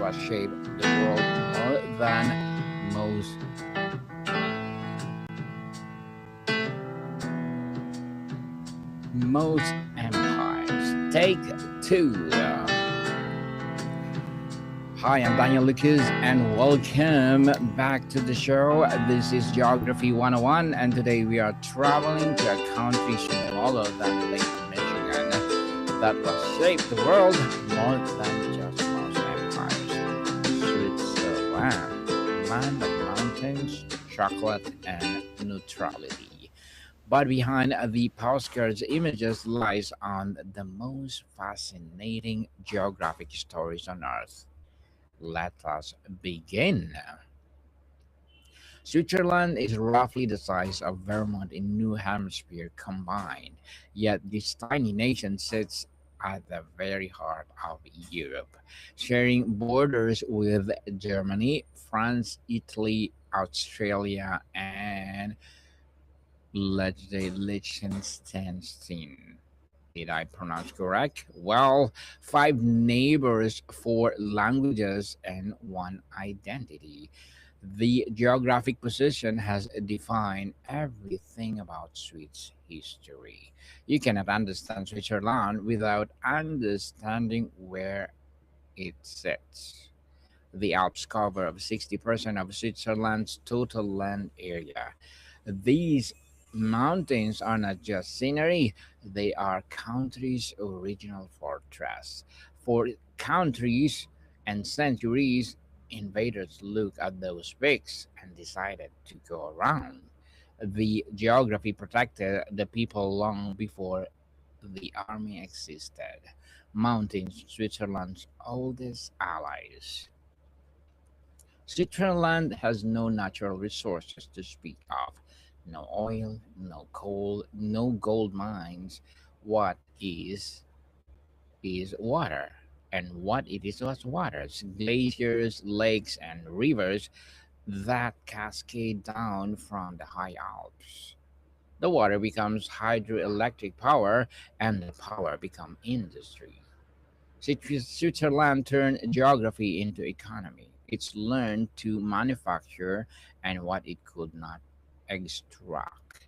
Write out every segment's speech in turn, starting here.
what shaped the world more than most empires. Take two. Hi, I'm Daniel Lucas, and welcome back to the show. This is Geography 101, and today we are traveling to a country smaller than Lake Michigan that was shaped the world more than just most empires. Switzerland, land of mountains, chocolate, and neutrality. But behind the postcards images lies on the most fascinating geographic stories on earth. Let us begin. Switzerland is roughly the size of Vermont in New Hampshire combined, yet this tiny nation sits at the very heart of Europe, sharing borders with Germany, France, Italy, Australia, and let's say Liechtenstein. Did I pronounce correct? Well, five neighbors, four languages, and one identity. The geographic position has defined everything about Swiss history. You cannot understand Switzerland without understanding where it sits. The Alps cover of 60% of Switzerland's total land area. These mountains are not just scenery, they are country's original fortress. For countries and centuries, invaders looked at those peaks and decided to go around. The geography protected the people long before the army existed. Mountains, Switzerland's oldest allies. Switzerland has no natural resources to speak of. No oil, no coal, no gold mines. What is water. And what it is was water. It's glaciers, lakes, and rivers that cascade down from the high Alps. The water becomes hydroelectric power, and the power becomes industry. Switzerland turned geography into economy. It's learned to manufacture and what it could not extract.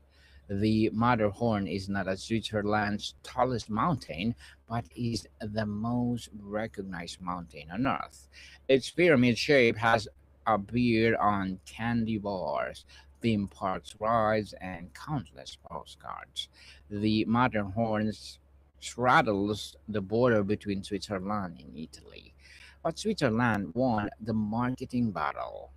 The Matterhorn is not a Switzerland's tallest mountain, but is the most recognized mountain on Earth. Its pyramid shape has appeared on candy bars, theme parks rides, and countless postcards. The Matterhorn straddles the border between Switzerland and Italy. But Switzerland won the marketing battle.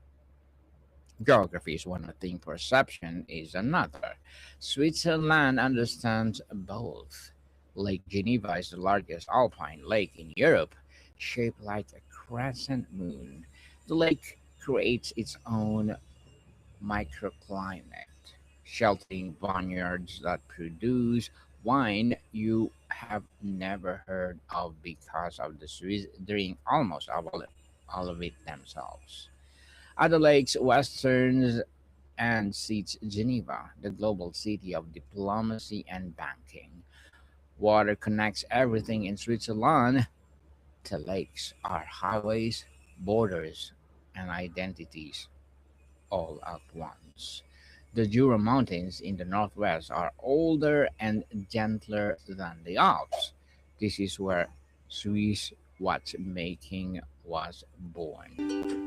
Geography is one thing, perception is another. Switzerland understands both. Lake Geneva is the largest alpine lake in Europe, shaped like a crescent moon. The lake creates its own microclimate, sheltering vineyards that produce wine you have never heard of because of the Swiss drink almost all of it themselves. At the lake's western end sits Geneva, the global city of diplomacy and banking. Water connects everything in Switzerland. The lakes are highways, borders, and identities all at once. The Jura Mountains in the northwest are older and gentler than the Alps. This is where Swiss watchmaking was born.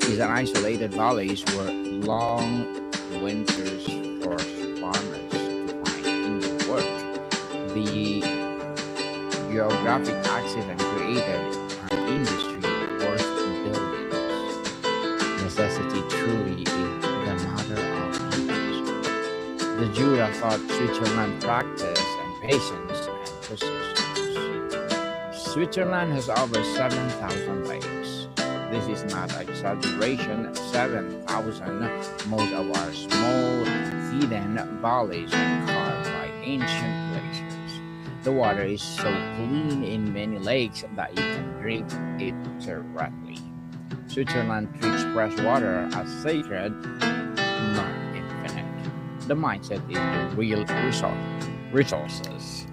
These are isolated valleys where long winters forced farmers to find Indian work. The geographic accident created an industry worth billions. Necessity truly is the mother of invention. The Jura taught Switzerland practice and patience and persistence. Switzerland has over 7,000 lakes. This is not exaggeration, 7,000. Most of our small, hidden valleys are carved by ancient glaciers. The water is so clean in many lakes that you can drink it directly. Switzerland treats fresh water as sacred, not infinite. The mindset is the real resources.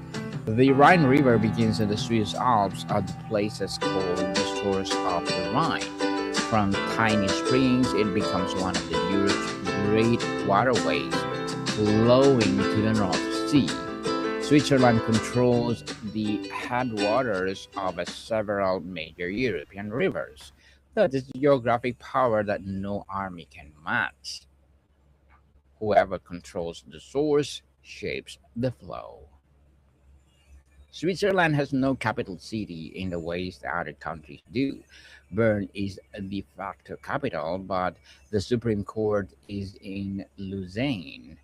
The Rhine River begins in the Swiss Alps at the places called the source of the Rhine. From tiny springs, it becomes one of the Europe's great waterways, flowing to the North Sea. Switzerland controls the headwaters of several major European rivers. That is geographic power that no army can match. Whoever controls the source shapes the flow. Switzerland has no capital city in the ways the other countries do. Bern is a de facto capital, but the Supreme Court is in Lausanne,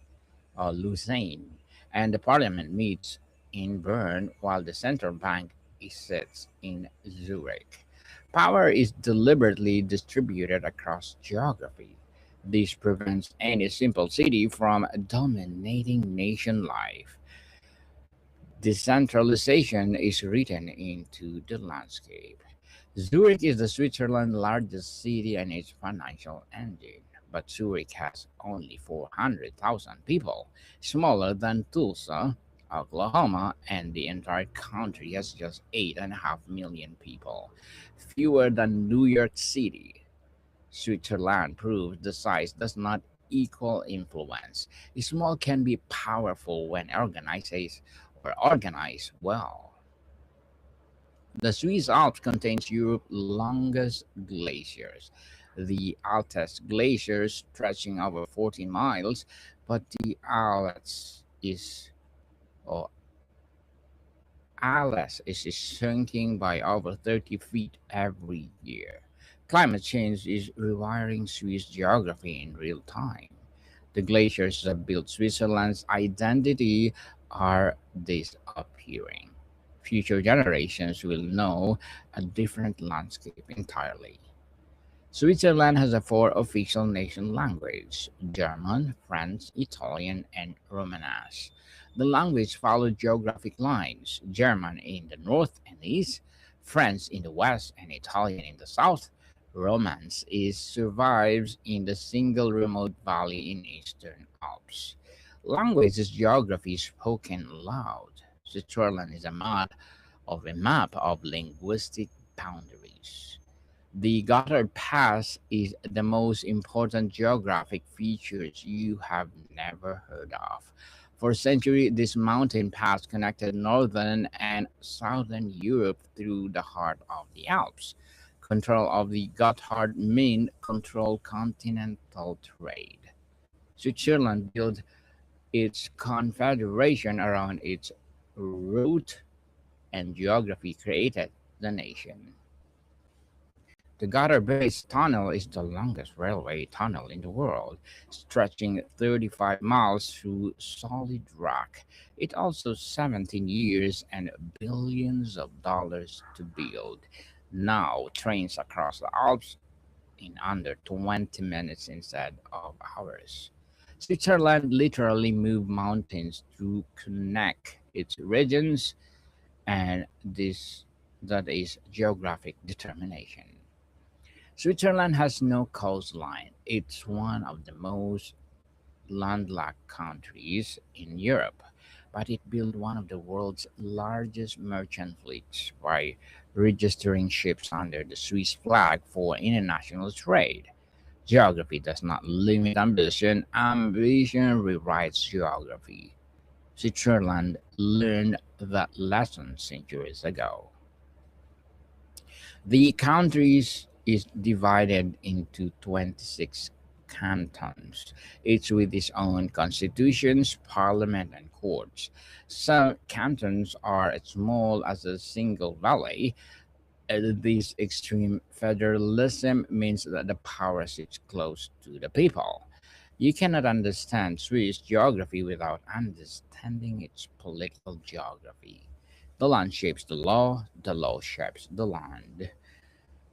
and the parliament meets in Bern while the central bank sits in Zurich. Power is deliberately distributed across geography. This prevents any simple city from dominating nation life. Decentralization is written into the landscape. Zurich is the Switzerland's largest city and its financial engine, but Zurich has only 400,000 people, smaller than Tulsa, Oklahoma, and the entire country has just 8.5 million people, fewer than New York City. Switzerland proves the size does not equal influence. Small can be powerful when organized well. The Swiss Alps contains Europe's longest glaciers. The Altes Glacier stretching over 14 miles, but the or Atlas is shrinking by over 30 feet every year. Climate change is rewiring Swiss geography in real time. The glaciers that built Switzerland's identity are disappearing. Future generations will know a different landscape entirely. Switzerland has four official nation languages: German, French, Italian, and Romanes. The language follows geographic lines: German in the north and east, French in the west, and Italian in the south. Romance is survives in the single remote valley in eastern Alps. Language is geography spoken loud. Switzerland is a map of linguistic boundaries. The Gotthard Pass is the most important geographic features you have never heard of. For centuries, this mountain pass connected northern and southern Europe through the heart of the Alps. Control of the Gotthard meant control continental trade. Switzerland built its confederation around its route, and geography created the nation. The Gotthard Base Tunnel is the longest railway tunnel in the world, stretching 35 miles through solid rock. It also 17 years and billions of dollars to build. Now trains across the Alps in under 20 minutes instead of hours. Switzerland literally moved mountains to connect its regions, and this that is geographic determination. Switzerland has no coastline. It's one of the most landlocked countries in Europe, but it built one of the world's largest merchant fleets by registering ships under the Swiss flag for international trade. Geography does not limit ambition, ambition rewrites geography. Switzerland learned that lesson centuries ago. The country is divided into 26 cantons, each with its own constitutions, parliament, and courts. Some cantons are as small as a single valley. This extreme federalism means that the power sits close to the people. You cannot understand Swiss geography without understanding its political geography. The land shapes the law shapes the land.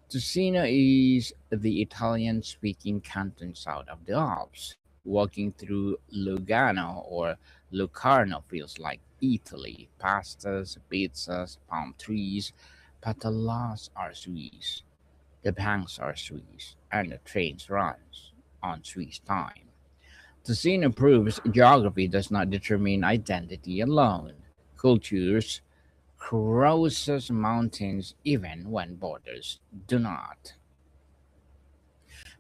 Ticino is the Italian speaking canton south of the Alps. Walking through Lugano or Locarno feels like Italy. Pastas, pizzas, palm trees, but the laws are Swiss. The banks are Swiss, and the trains runs on Swiss time. Ticino proves geography does not determine identity alone. cultures crosses mountains even when borders do not.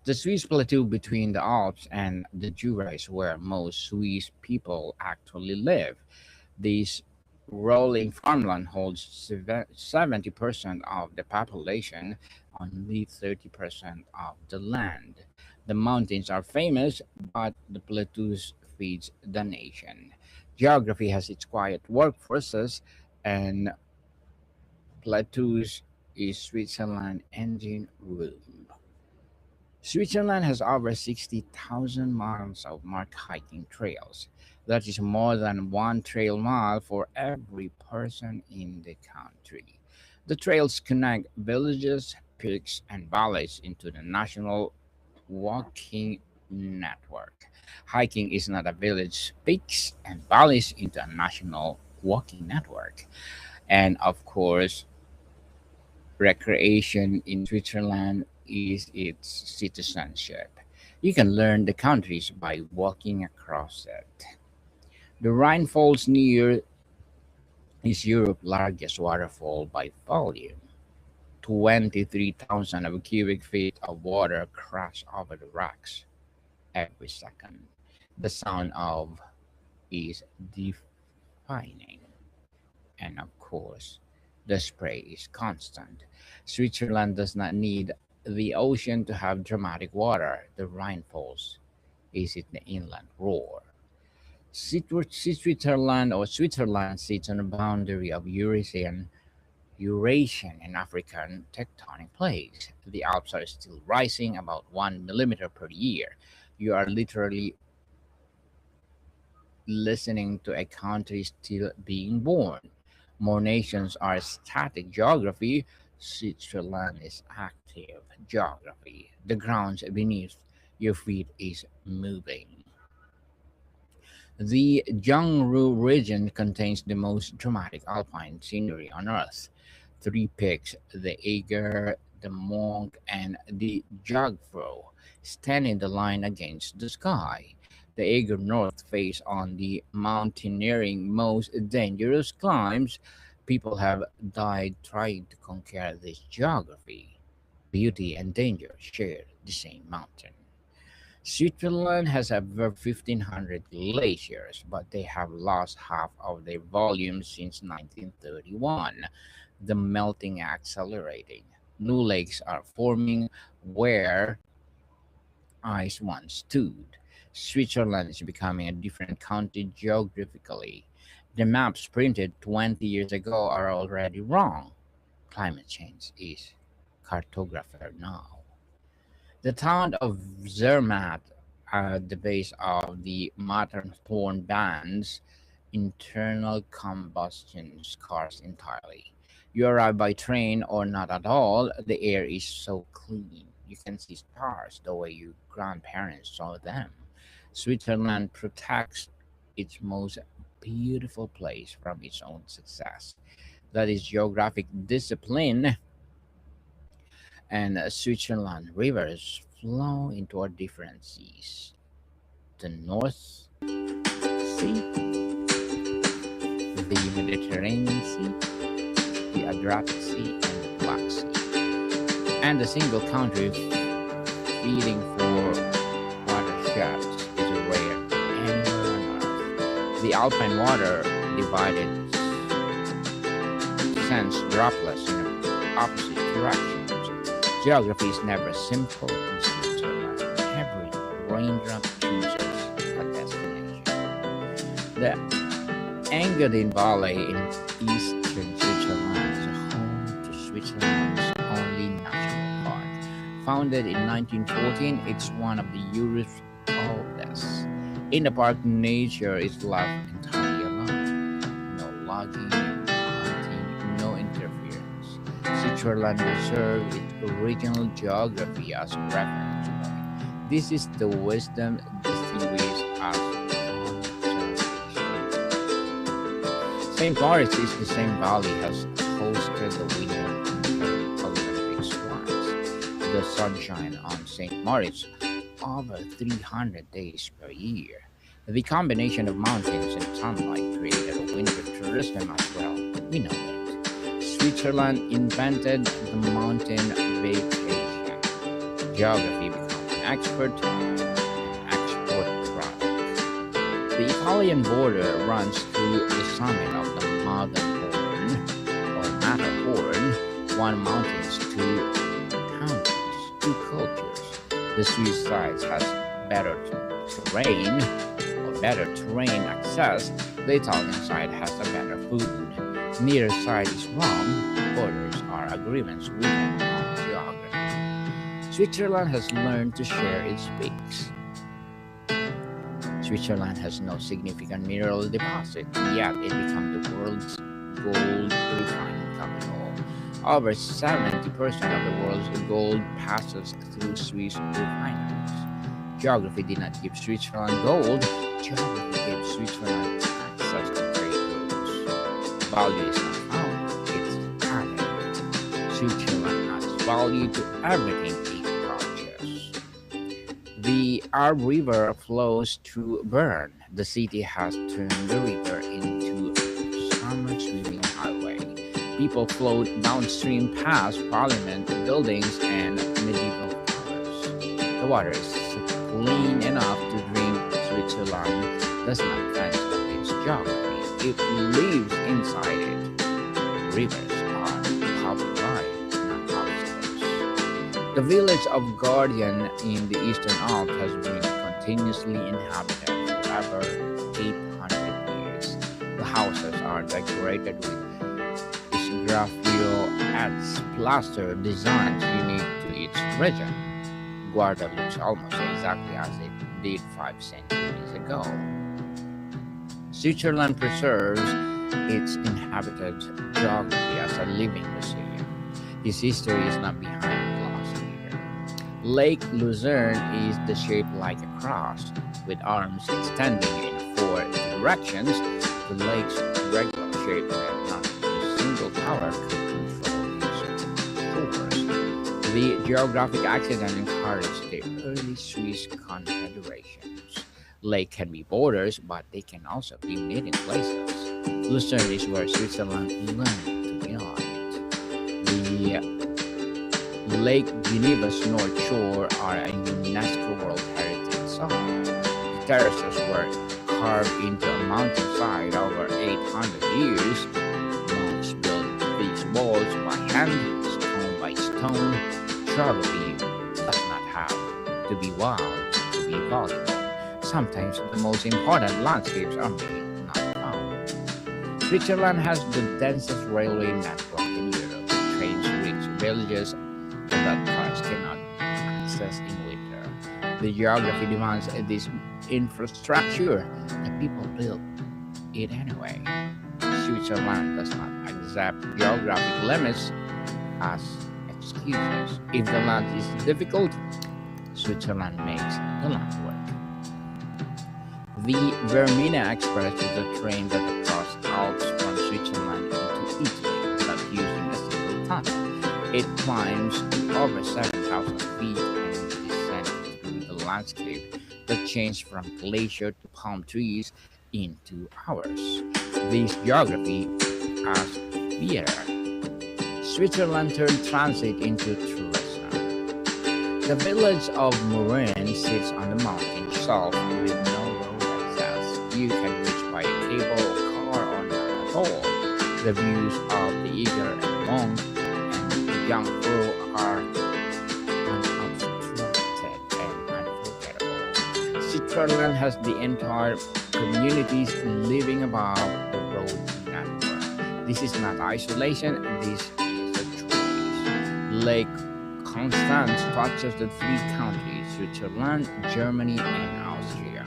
The Swiss plateau between the Alps and the Jura is where most Swiss people actually live. This rolling farmland holds 70% of the population, only 30% of the land. The mountains are famous, but the plateaus feeds the nation. Geography has its quiet workforces, and plateaus is Switzerland engine room. Switzerland has over 60,000 miles of marked hiking trails. That is more than one trail mile for every person in the country. The trails connect villages, peaks, and valleys into the national walking network. Hiking is not a village, peaks and valleys into a national walking network. And of course, recreation in Switzerland is its citizenship. You can learn the countries by walking across it. The Rhine Falls near is Europe's largest waterfall by volume. 23,000 of cubic feet of water crash over the rocks every second. The sound of is deafening. And of course, the spray is constant. Switzerland does not need the ocean to have dramatic water. The Rhine Falls is in the inland roar. Switzerland sits on the boundary of Eurasian and African tectonic plates. The Alps are still rising about 1 millimeter per year. You are literally listening to a country still being born. More nations are static geography. Switzerland is active geography. The ground beneath your feet is moving. The Jiangsu region contains the most dramatic alpine scenery on Earth. Three peaks, the Eiger, the Monk, and the Jagdfrau, stand in the line against the sky. The Eiger North face on the mountaineering most dangerous climbs. People have died trying to conquer this geography. Beauty and danger share the same mountain. Switzerland has over 1,500 glaciers, but they have lost half of their volume since 1931. The melting accelerating. New lakes are forming where ice once stood. Switzerland is becoming a different country geographically. The maps printed 20 years ago are already wrong. Climate change is cartographer now. The town of Zermatt at the base of the Matterhorn bans internal combustion cars entirely. You arrive by train or not at all, the air is so clean. You can see stars the way your grandparents saw them. Switzerland protects its most beautiful place from its own success. That is geographic discipline, and Switzerland rivers flow into our different seas. The North Sea, the Mediterranean Sea, the Adriatic Sea, and the Black Sea. And a single country feeding for watersheds is rare anywhere on Earth. The alpine water divided sends droplets in opposite directions. Geography is never simple in Switzerland. Every raindrop chooses a destination. The Engadin Valley in eastern Switzerland is home to Switzerland's only national park. Founded in 1914, it's one of the Europe's oldest. In the park, nature is left entirely alone. No logging, hunting, no interference. Switzerland reserved its original geography as a reference point. This is the wisdom distinguished as conservation. St. Moritz is the same valley has hosted the Winter Olympics once. The sunshine on St. Moritz over 300 days per year. The combination of mountains and sunlight created a winter tourism as well. We know it. Switzerland invented the mountain vacation. Geography became an export product. The Italian border runs through the summit of the Matterhorn, one mountains, two countries, two cultures. The Swiss side has better terrain better terrain access. The Italian side has a better food. Neither side is wrong. Borders are agreements written on geography. Switzerland has learned to share its peaks. Switzerland has no significant mineral deposit, yet it became the world's gold refining capital. Over 70% of the world's gold passes through Swiss refineries. Geography did not give Switzerland gold, geography gave Switzerland access to trade routes. Value is not found, it's added. Switzerland adds value to everything it touches. The Arb River flows through Bern. The city has turned the river into a summer swimming highway. People float downstream past parliament buildings and medieval towers. The water is clean enough to drink. Switzerland does not fence up its geography, it lives inside it. Rivers are public rights, not obstacles. The village of Guardian in the Eastern Alps has been continuously inhabited for over 800 years. The houses are decorated with sgraffito and plaster designs unique to each region. Guarda looks almost exactly as it did 5 centuries ago. Switzerland preserves its inhabited geography as a living museum. Its history is not behind glass either. Lake Lucerne is the shape like a cross, with arms extending in 4 directions. The lake's regular shape meant not a single tower could control its shores. The geographic accident encouraged the early Swiss confederations. Lake can be borders, but they can also be meeting places. Lucerne is where Switzerland learned to unite. The Lake Geneva's North Shore are a UNESCO World Heritage Site. The terraces were carved into a mountainside over 800 years. Monks built these walls by hand, stone by stone. Geography does not have to be wild to be valuable. Sometimes the most important landscapes are made, not found. Switzerland has the densest railway network in Europe. Trains reach villages that cars cannot access in winter. The geography demands this infrastructure. The people build it anyway. Switzerland does not accept geographic limits as excuses. If the land is difficult, Switzerland makes the land work. The Vermina Express is a train that crosses Alps from Switzerland into Italy without using a single tunnel. It climbs to over 7,000 feet and descends through the landscape that changed from glacier to palm trees in 2 hours. This geography as theater. Switzerland turned transit into tourism. The village of Morin sits on the mountain shelf with no road access. You can reach by a cable car or not at all. The views of the Eger and Mont and the Jungfrau are unobstructed and unforgettable. Switzerland has the entire communities living above the road network. This is not isolation, this is a choice. Lake Constance touches the 3 countries, Switzerland, Germany, and Austria.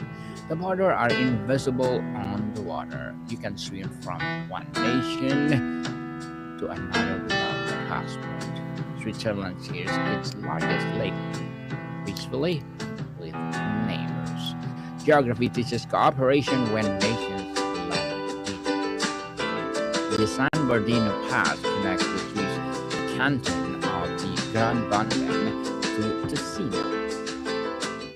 The borders are invisible on the water. You can swim from one nation to another without a passport. Switzerland shares its largest lake peacefully with neighbors. Geography teaches cooperation when nations let it. The San Bernardino Pass connects the Swiss canton of the Grand Banden to Ticino.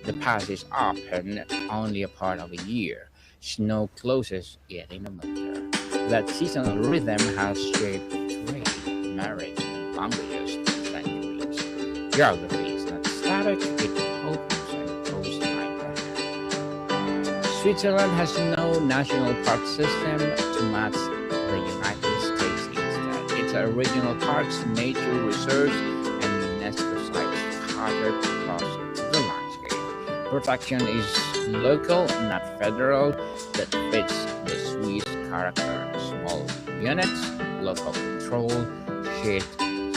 The pass is open only a part of a year. Snow closes it in the winter. That seasonal rhythm has shaped trade, marriage, and languages through centuries. Geography is not static, it opens and closes like that. Switzerland has no national park system to match the United States instead. Its original parks, nature reserves, and UNESCO sites scattered across the landscape. Protection is local, not federal, that fits the Swiss character. Small units, local control, shared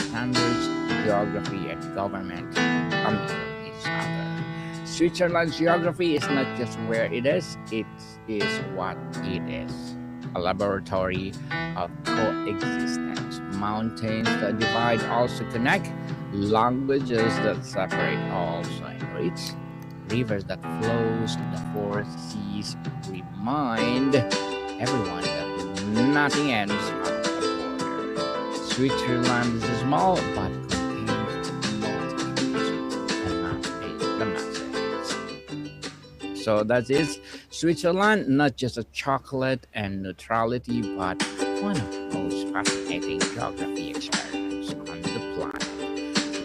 standards, geography, and government come to each other. Switzerland's geography is not just where it is what it is. A laboratory of coexistence. Mountains that divide also connect, languages that separate also enrich, rivers that flows the four seas remind everyone that nothing ends at the border. Switzerland is small but contains multitudes cannot pay the masses. So that is Switzerland, not just a chocolate and neutrality, but one of the most fascinating geography experiments on the planet.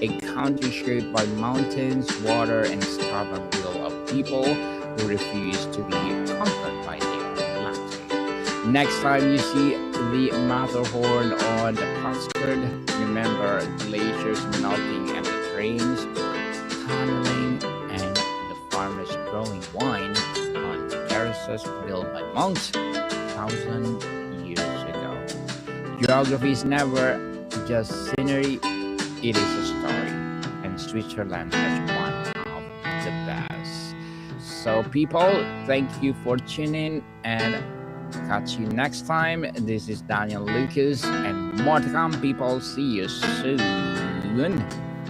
A country shaped by mountains, water, and stubborn will of people who refuse to be conquered by their landscape. Next time you see the Matterhorn on the postcard, remember glaciers melting and the trains tunneling and the farmers growing wine on terraces built by monks 1,000 years ago. Geography is never just scenery, it is a story, and Switzerland has one of the best. So, people, thank you for tuning and catch you next time. This is Daniel Lucas, and more to come, people. See you soon.